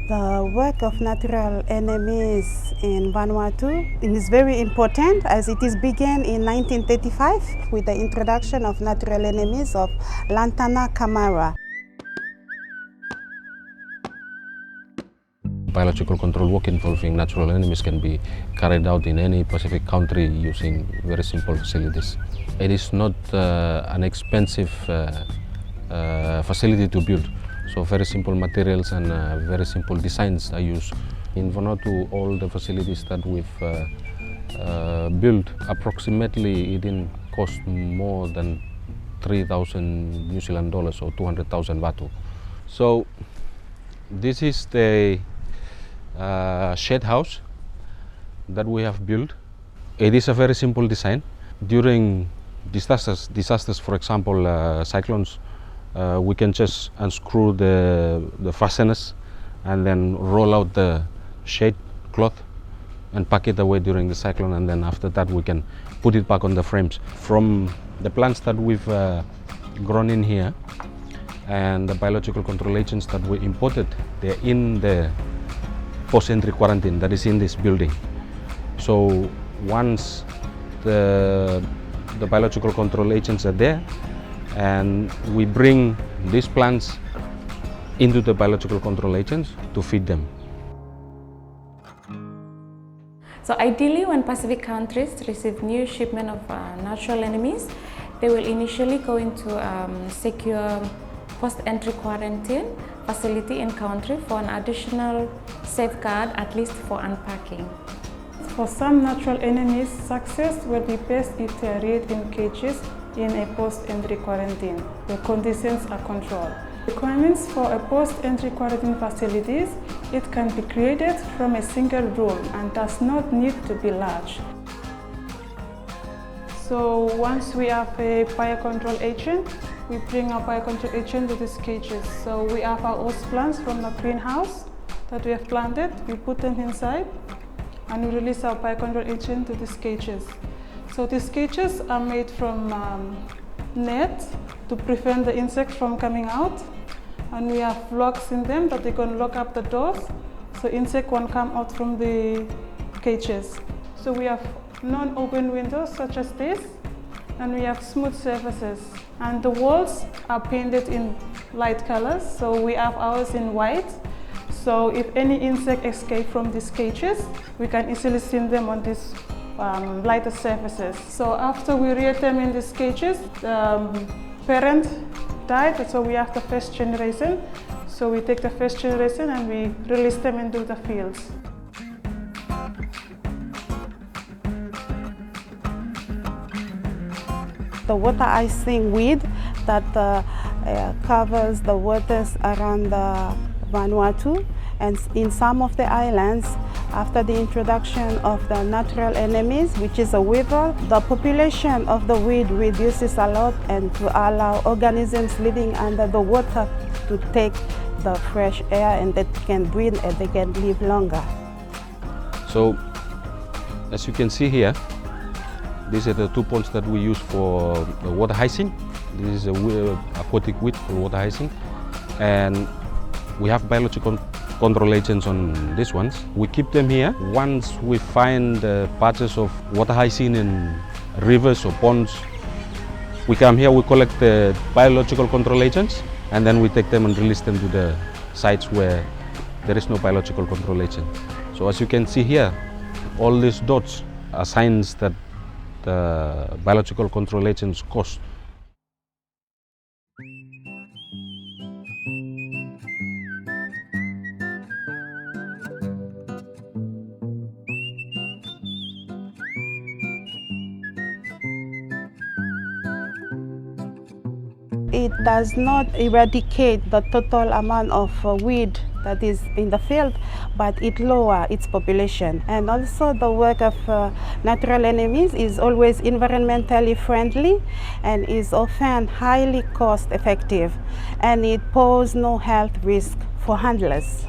The work of natural enemies in Vanuatu is very important as it is began in 1935 with the introduction of natural enemies of Lantana camara. Biological control work involving natural enemies can be carried out in any Pacific country using very simple facilities. It is not an expensive facility to build. So very simple materials and very simple designs are used. In Vanuatu, all the facilities that we've built, approximately it didn't cost more than 3,000 New Zealand dollars or 200,000 Vatu. So this is the shed house that we have built. It is a very simple design. During disasters, for example, cyclones, we can just unscrew the fasteners and then roll out the shade cloth and pack it away during the cyclone, and then after that we can put it back on the frames. From the plants that we've grown in here and the biological control agents that we imported, they're in the post-entry quarantine that is in this building. So once the biological control agents are there, and we bring these plants into the biological control agents to feed them. So ideally, when Pacific countries receive new shipment of natural enemies, they will initially go into secure post-entry quarantine facility in country for an additional safeguard, at least for unpacking. For some natural enemies, success will be best if they are reared in cages in a post-entry quarantine. The conditions are controlled. Requirements for a post-entry quarantine facilities, it can be created from a single room and does not need to be large. So once we have a biocontrol agent, we bring our biocontrol agent to these cages. So we have our host plants from the greenhouse that we have planted, we put them inside and we release our biocontrol agent to these cages. So these cages are made from net to prevent the insects from coming out, and we have locks in them that they can lock up the doors so insect won't come out from the cages. So we have non-open windows such as this, and we have smooth surfaces, and the walls are painted in light colors. So we have ours in white, so if any insect escape from these cages, we can easily see them on these lighter surfaces. So after we reared them in these cages, the parent died, so we have the first generation. So we take the first generation and we release them into the fields. The water icing weed that covers the waters around the Vanuatu, and in some of the islands, after the introduction of the natural enemies, which is a weevil, the population of the weed reduces a lot, and to allow organisms living under the water to take the fresh air, and they can breathe and they can live longer. So as you can see here, these are the 2 ponds that we use for the water hyacinth. This is a aquatic weed for water hyacinth, and we have biological control agents on these ones. We keep them here. Once we find patches of water hyacinth in rivers or ponds, we come here, we collect the biological control agents, and then we take them and release them to the sites where there is no biological control agent. So as you can see here, all these dots are signs that the biological control agents cost. It does not eradicate the total amount of weed that is in the field, but it lowers its population. And also the work of natural enemies is always environmentally friendly and is often highly cost effective, and it poses no health risk for handlers.